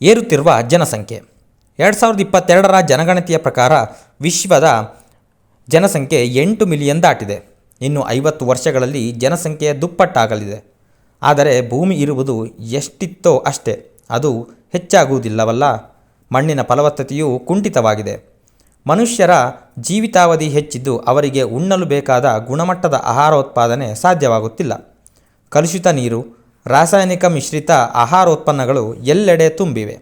ಏರುತ್ತಿರುವ ಜನಸಂಖ್ಯೆ. 2022ರ ಜನಗಣತಿಯ ಪ್ರಕಾರ ವಿಶ್ವದ ಜನಸಂಖ್ಯೆ 8 ಮಿಲಿಯನ್ ದಾಟಿದೆ. ಇನ್ನು 50 ವರ್ಷಗಳಲ್ಲಿ ಜನಸಂಖ್ಯೆ ದುಪ್ಪಟ್ಟಾಗಲಿದೆ. ಆದರೆ ಭೂಮಿ ಇರುವುದು ಎಷ್ಟಿತ್ತೋ ಅಷ್ಟೇ, ಅದು ಹೆಚ್ಚಾಗುವುದಿಲ್ಲವಲ್ಲ. ಮಣ್ಣಿನ ಫಲವತ್ತತೆಯೂ ಕುಂಠಿತವಾಗಿದೆ. ಮನುಷ್ಯರ ಜೀವಿತಾವಧಿ ಹೆಚ್ಚಿದ್ದು ಅವರಿಗೆ ಉಣ್ಣಲು ಬೇಕಾದ ಗುಣಮಟ್ಟದ ಆಹಾರೋತ್ಪಾದನೆ ಸಾಧ್ಯವಾಗುತ್ತಿಲ್ಲ. ಕಲುಷಿತ ನೀರು, ರಾಸಾಯನಿಕ ಮಿಶ್ರಿತ ಆಹಾರೋತ್ಪನ್ನಗಳು ಎಲ್ಲೆಡೆ ತುಂಬಿವೆ.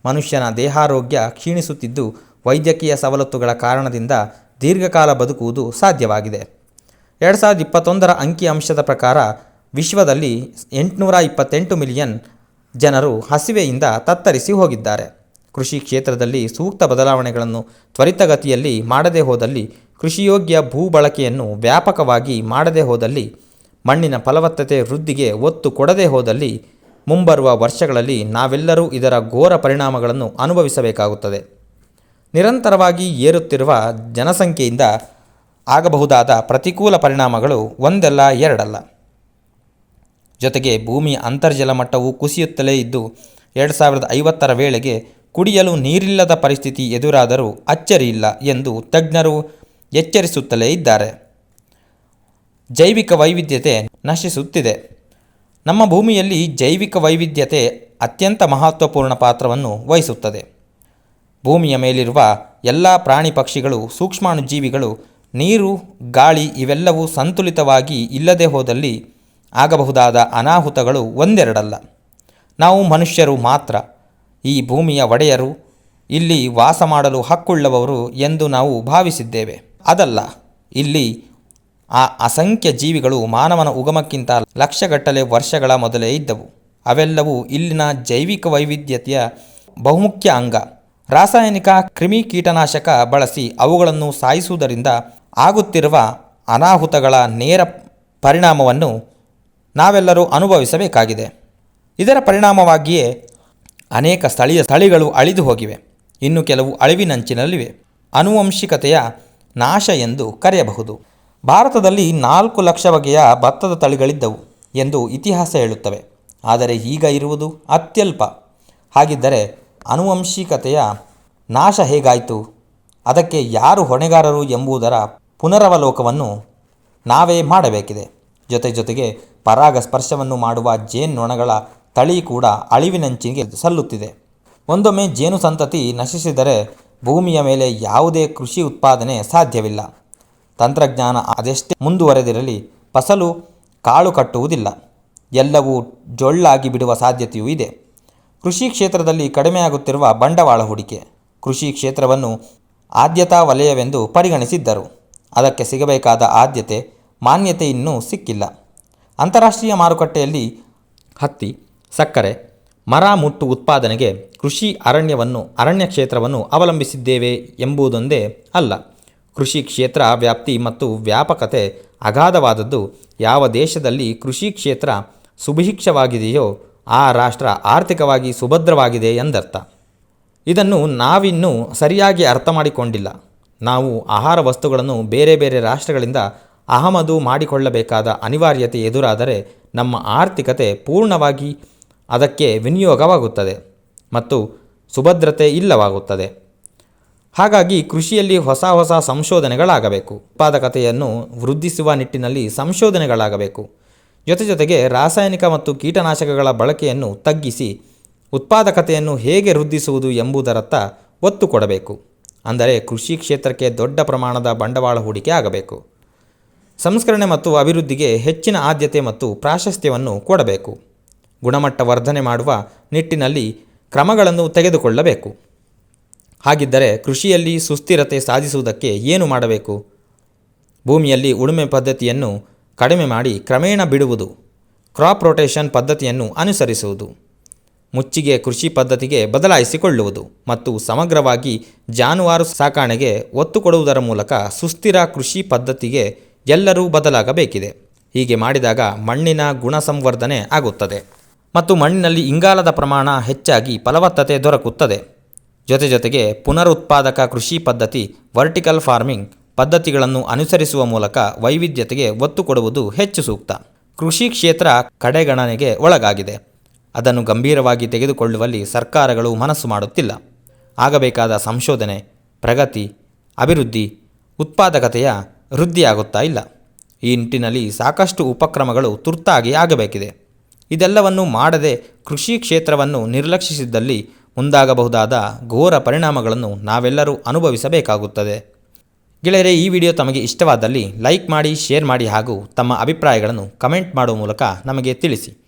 ಮನುಷ್ಯನ ದೇಹಾರೋಗ್ಯ ಕ್ಷೀಣಿಸುತ್ತಿದ್ದು ವೈದ್ಯಕೀಯ ಸವಲತ್ತುಗಳ ಕಾರಣದಿಂದ ದೀರ್ಘಕಾಲ ಬದುಕುವುದು ಸಾಧ್ಯವಾಗಿದೆ. 2021ರ ಅಂಕಿಅಂಶದ ಪ್ರಕಾರ ವಿಶ್ವದಲ್ಲಿ 828 ಮಿಲಿಯನ್ ಜನರು ಹಸಿವೆಯಿಂದ ತತ್ತರಿಸಿ ಹೋಗಿದ್ದಾರೆ. ಕೃಷಿ ಕ್ಷೇತ್ರದಲ್ಲಿ ಸೂಕ್ತ ಬದಲಾವಣೆಗಳನ್ನು ತ್ವರಿತಗತಿಯಲ್ಲಿ ಮಾಡದೇ ಹೋದಲ್ಲಿ, ಕೃಷಿಯೋಗ್ಯ ಭೂ ಬಳಕೆಯನ್ನು ವ್ಯಾಪಕವಾಗಿ ಮಾಡದೇ ಹೋದಲ್ಲಿ, ಮಣ್ಣಿನ ಫಲವತ್ತತೆ ವೃದ್ಧಿಗೆ ಒತ್ತು ಕೊಡದೇ ಹೋದಲ್ಲಿ ಮುಂಬರುವ ವರ್ಷಗಳಲ್ಲಿ ನಾವೆಲ್ಲರೂ ಇದರ ಘೋರ ಪರಿಣಾಮಗಳನ್ನು ಅನುಭವಿಸಬೇಕಾಗುತ್ತದೆ. ನಿರಂತರವಾಗಿ ಏರುತ್ತಿರುವ ಜನಸಂಖ್ಯೆಯಿಂದ ಆಗಬಹುದಾದ ಪ್ರತಿಕೂಲ ಪರಿಣಾಮಗಳು ಒಂದಲ್ಲ ಎರಡಲ್ಲ. ಜೊತೆಗೆ ಭೂಮಿಯ ಅಂತರ್ಜಲ ಮಟ್ಟವು ಕುಸಿಯುತ್ತಲೇ ಇದ್ದು 2050ರ ವೇಳೆಗೆ ಕುಡಿಯಲು ನೀರಿಲ್ಲದ ಪರಿಸ್ಥಿತಿ ಎದುರಾದರೂ ಅಚ್ಚರಿಯಿಲ್ಲ ಎಂದು ತಜ್ಞರು ಎಚ್ಚರಿಸುತ್ತಲೇ ಇದ್ದಾರೆ. ಜೈವಿಕ ವೈವಿಧ್ಯತೆ ನಶಿಸುತ್ತಿದೆ. ನಮ್ಮ ಭೂಮಿಯಲ್ಲಿ ಜೈವಿಕ ವೈವಿಧ್ಯತೆ ಅತ್ಯಂತ ಮಹತ್ವಪೂರ್ಣ ಪಾತ್ರವನ್ನು ವಹಿಸುತ್ತದೆ. ಭೂಮಿಯ ಮೇಲಿರುವ ಎಲ್ಲ ಪ್ರಾಣಿ ಪಕ್ಷಿಗಳು, ಸೂಕ್ಷ್ಮಾಣುಜೀವಿಗಳು, ನೀರು, ಗಾಳಿ ಇವೆಲ್ಲವೂ ಸಂತುಲಿತವಾಗಿ ಇಲ್ಲದೆ ಹೋದಲ್ಲಿ ಆಗಬಹುದಾದ ಅನಾಹುತಗಳು ಒಂದೆರಡಲ್ಲ. ನಾವು ಮನುಷ್ಯರು ಮಾತ್ರ ಈ ಭೂಮಿಯ ಒಡೆಯರು, ಇಲ್ಲಿ ವಾಸ ಮಾಡಲು ಹಕ್ಕುಳ್ಳವರು ಎಂದು ನಾವು ಭಾವಿಸಿದ್ದೇವೆ. ಅದಲ್ಲ. ಇಲ್ಲಿ ಆ ಅಸಂಖ್ಯ ಜೀವಿಗಳು ಮಾನವನ ಉಗಮಕ್ಕಿಂತ ಲಕ್ಷಗಟ್ಟಲೆ ವರ್ಷಗಳ ಮೊದಲೇ ಇದ್ದವು. ಅವೆಲ್ಲವೂ ಇಲ್ಲಿನ ಜೈವಿಕ ವೈವಿಧ್ಯತೆಯ ಬಹುಮುಖ್ಯ ಅಂಗ. ರಾಸಾಯನಿಕ ಕ್ರಿಮಿಕೀಟನಾಶಕ ಬಳಸಿ ಅವುಗಳನ್ನು ಸಾಯಿಸುವುದರಿಂದ ಆಗುತ್ತಿರುವ ಅನಾಹುತಗಳ ನೇರ ಪರಿಣಾಮವನ್ನು ನಾವೆಲ್ಲರೂ ಅನುಭವಿಸಬೇಕಾಗಿದೆ. ಇದರ ಪರಿಣಾಮವಾಗಿಯೇ ಅನೇಕ ಸ್ಥಳೀಯ ತಳಿಗಳು ಅಳಿದು ಹೋಗಿವೆ. ಇನ್ನು ಕೆಲವು ಅಳಿವಿನಂಚಿನಲ್ಲಿವೆ. ಆನುವಂಶಿಕತೆಯ ನಾಶ ಎಂದು ಕರೆಯಬಹುದು. ಭಾರತದಲ್ಲಿ 4 ಲಕ್ಷ ಬಗೆಯ ಭತ್ತದ ತಳಿಗಳಿದ್ದವು ಎಂದು ಇತಿಹಾಸ ಹೇಳುತ್ತವೆ. ಆದರೆ ಈಗ ಇರುವುದು ಅತ್ಯಲ್ಪ. ಹಾಗಿದ್ದರೆ ಆನುವಂಶಿಕತೆಯ ನಾಶ ಹೇಗಾಯಿತು? ಅದಕ್ಕೆ ಯಾರು ಹೊಣೆಗಾರರು ಎಂಬುದರ ಪುನರವಲೋಕವನ್ನು ನಾವೇ ಮಾಡಬೇಕಿದೆ. ಜೊತೆಗೆ ಪರಾಗ ಸ್ಪರ್ಶವನ್ನು ಮಾಡುವ ಜೇನ್ನೊಣಗಳ ತಳಿ ಕೂಡ ಅಳಿವಿನಂಚಿಗೆ ಸಲ್ಲುತ್ತಿದೆ. ಒಂದೊಮ್ಮೆ ಜೇನು ಸಂತತಿ ನಶಿಸಿದರೆ ಭೂಮಿಯ ಮೇಲೆ ಯಾವುದೇ ಕೃಷಿ ಉತ್ಪಾದನೆ ಸಾಧ್ಯವಿಲ್ಲ. ತಂತ್ರಜ್ಞಾನ ಅದೆಷ್ಟೇ ಮುಂದುವರೆದಿರಲಿ ಫಸಲು ಕಾಳು ಕಟ್ಟುವುದಿಲ್ಲ. ಎಲ್ಲವೂ ಜೊಳ್ಳಾಗಿ ಬಿಡುವ ಸಾಧ್ಯತೆಯೂ ಇದೆ. ಕೃಷಿ ಕ್ಷೇತ್ರದಲ್ಲಿ ಕಡಿಮೆಯಾಗುತ್ತಿರುವ ಬಂಡವಾಳ ಹೂಡಿಕೆ. ಕೃಷಿ ಕ್ಷೇತ್ರವನ್ನು ಆದ್ಯತಾ ವಲಯವೆಂದು ಪರಿಗಣಿಸಿದ್ದರು. ಅದಕ್ಕೆ ಸಿಗಬೇಕಾದ ಆದ್ಯತೆ, ಮಾನ್ಯತೆ ಇನ್ನೂ ಸಿಕ್ಕಿಲ್ಲ. ಅಂತಾರಾಷ್ಟ್ರೀಯ ಮಾರುಕಟ್ಟೆಯಲ್ಲಿ ಹತ್ತಿ, ಸಕ್ಕರೆ, ಮರ ಮುಟ್ಟು ಉತ್ಪಾದನೆಗೆ ಕೃಷಿ ಅರಣ್ಯ ಕ್ಷೇತ್ರವನ್ನು ಅವಲಂಬಿಸಿದ್ದೇವೆ ಎಂಬುದೊಂದೇ ಅಲ್ಲ. ಕೃಷಿ ಕ್ಷೇತ್ರ ವ್ಯಾಪ್ತಿ ಮತ್ತು ವ್ಯಾಪಕತೆ ಅಗಾಧವಾದದ್ದು. ಯಾವ ದೇಶದಲ್ಲಿ ಕೃಷಿ ಕ್ಷೇತ್ರ ಸುಭಿಕ್ಷವಾಗಿದೆಯೋ ಆ ರಾಷ್ಟ್ರ ಆರ್ಥಿಕವಾಗಿ ಸುಭದ್ರವಾಗಿದೆ ಎಂದರ್ಥ. ಇದನ್ನು ನಾವಿನ್ನೂ ಸರಿಯಾಗಿ ಅರ್ಥ ಮಾಡಿಕೊಂಡಿಲ್ಲ. ನಾವು ಆಹಾರ ವಸ್ತುಗಳನ್ನು ಬೇರೆ ಬೇರೆ ರಾಷ್ಟ್ರಗಳಿಂದ ಆಮದು ಮಾಡಿಕೊಳ್ಳಬೇಕಾದ ಅನಿವಾರ್ಯತೆ ಎದುರಾದರೆ ನಮ್ಮ ಆರ್ಥಿಕತೆ ಪೂರ್ಣವಾಗಿ ಅದಕ್ಕೆ ವಿನಿಯೋಗವಾಗುತ್ತದೆ ಮತ್ತು ಸುಭದ್ರತೆ ಇಲ್ಲವಾಗುತ್ತದೆ. ಹಾಗಾಗಿ ಕೃಷಿಯಲ್ಲಿ ಹೊಸ ಸಂಶೋಧನೆಗಳಾಗಬೇಕು. ಉತ್ಪಾದಕತೆಯನ್ನು ವೃದ್ಧಿಸುವ ನಿಟ್ಟಿನಲ್ಲಿ ಸಂಶೋಧನೆಗಳಾಗಬೇಕು. ಜೊತೆಗೆ ರಾಸಾಯನಿಕ ಮತ್ತು ಕೀಟನಾಶಕಗಳ ಬಳಕೆಯನ್ನು ತಗ್ಗಿಸಿ ಉತ್ಪಾದಕತೆಯನ್ನು ಹೇಗೆ ವೃದ್ಧಿಸುವುದು ಎಂಬುದರತ್ತ ಒತ್ತು ಕೊಡಬೇಕು. ಅಂದರೆ ಕೃಷಿ ಕ್ಷೇತ್ರಕ್ಕೆ ದೊಡ್ಡ ಪ್ರಮಾಣದ ಬಂಡವಾಳ ಹೂಡಿಕೆ ಆಗಬೇಕು. ಸಂಸ್ಕರಣೆ ಮತ್ತು ಅಭಿವೃದ್ಧಿಗೆ ಹೆಚ್ಚಿನ ಆದ್ಯತೆ ಮತ್ತು ಪ್ರಾಶಸ್ತ್ಯವನ್ನು ಕೊಡಬೇಕು. ಗುಣಮಟ್ಟ ವರ್ಧನೆ ಮಾಡುವ ನಿಟ್ಟಿನಲ್ಲಿ ಕ್ರಮಗಳನ್ನು ತೆಗೆದುಕೊಳ್ಳಬೇಕು. ಹಾಗಿದ್ದರೆ ಕೃಷಿಯಲ್ಲಿ ಸುಸ್ಥಿರತೆ ಸಾಧಿಸುವುದಕ್ಕೆ ಏನು ಮಾಡಬೇಕು? ಭೂಮಿಯಲ್ಲಿ ಉಳುಮೆ ಪದ್ಧತಿಯನ್ನು ಕಡಿಮೆ ಮಾಡಿ ಕ್ರಮೇಣ ಬಿಡುವುದು, ಕ್ರಾಪ್ ರೊಟೇಷನ್ ಪದ್ಧತಿಯನ್ನು ಅನುಸರಿಸುವುದು, ಮುಚ್ಚಿಗೆ ಕೃಷಿ ಪದ್ಧತಿಗೆ ಬದಲಾಯಿಸಿಕೊಳ್ಳುವುದು ಮತ್ತು ಸಮಗ್ರವಾಗಿ ಜಾನುವಾರು ಸಾಕಾಣೆಗೆ ಒತ್ತು ಕೊಡುವುದರ ಮೂಲಕ ಸುಸ್ಥಿರ ಕೃಷಿ ಪದ್ಧತಿಗೆ ಎಲ್ಲರೂ ಬದಲಾಗಬೇಕಿದೆ. ಹೀಗೆ ಮಾಡಿದಾಗ ಮಣ್ಣಿನ ಗುಣ ಸಂವರ್ಧನೆ ಆಗುತ್ತದೆ ಮತ್ತು ಮಣ್ಣಿನಲ್ಲಿ ಇಂಗಾಲದ ಪ್ರಮಾಣ ಹೆಚ್ಚಾಗಿ ಫಲವತ್ತತೆ ದೊರಕುತ್ತದೆ. ಜೊತೆಗೆ ಪುನರುತ್ಪಾದಕ ಕೃಷಿ ಪದ್ಧತಿ, ವರ್ಟಿಕಲ್ ಫಾರ್ಮಿಂಗ್ ಪದ್ಧತಿಗಳನ್ನು ಅನುಸರಿಸುವ ಮೂಲಕ ವೈವಿಧ್ಯತೆಗೆ ಒತ್ತು ಕೊಡುವುದು ಹೆಚ್ಚು ಸೂಕ್ತ. ಕೃಷಿ ಕ್ಷೇತ್ರ ಕಡೆಗಣನೆಗೆ ಒಳಗಾಗಿದೆ. ಅದನ್ನು ಗಂಭೀರವಾಗಿ ತೆಗೆದುಕೊಳ್ಳುವಲ್ಲಿ ಸರ್ಕಾರಗಳು ಮನಸ್ಸು ಮಾಡುತ್ತಿಲ್ಲ. ಆಗಬೇಕಾದ ಸಂಶೋಧನೆ, ಪ್ರಗತಿ, ಅಭಿವೃದ್ಧಿ, ಉತ್ಪಾದಕತೆಯ ವೃದ್ಧಿಯಾಗುತ್ತಾ ಇಲ್ಲ. ಈ ನಿಟ್ಟಿನಲ್ಲಿ ಸಾಕಷ್ಟು ಉಪಕ್ರಮಗಳು ತುರ್ತಾಗಿ ಆಗಬೇಕಿದೆ. ಇದೆಲ್ಲವನ್ನು ಮಾಡದೆ ಕೃಷಿ ಕ್ಷೇತ್ರವನ್ನು ನಿರ್ಲಕ್ಷಿಸಿದ್ದಲ್ಲಿ ಮುಂದಾಗಬಹುದಾದ ಘೋರ ಪರಿಣಾಮಗಳನ್ನು ನಾವೆಲ್ಲರೂ ಅನುಭವಿಸಬೇಕಾಗುತ್ತದೆ. ಗೆಳೆಯರೇ, ಈ ವಿಡಿಯೋ ತಮಗೆ ಇಷ್ಟವಾದಲ್ಲಿ ಲೈಕ್ ಮಾಡಿ, ಶೇರ್ ಮಾಡಿ ಹಾಗೂ ತಮ್ಮ ಅಭಿಪ್ರಾಯಗಳನ್ನು ಕಮೆಂಟ್ ಮಾಡುವ ಮೂಲಕ ನಮಗೆ ತಿಳಿಸಿ.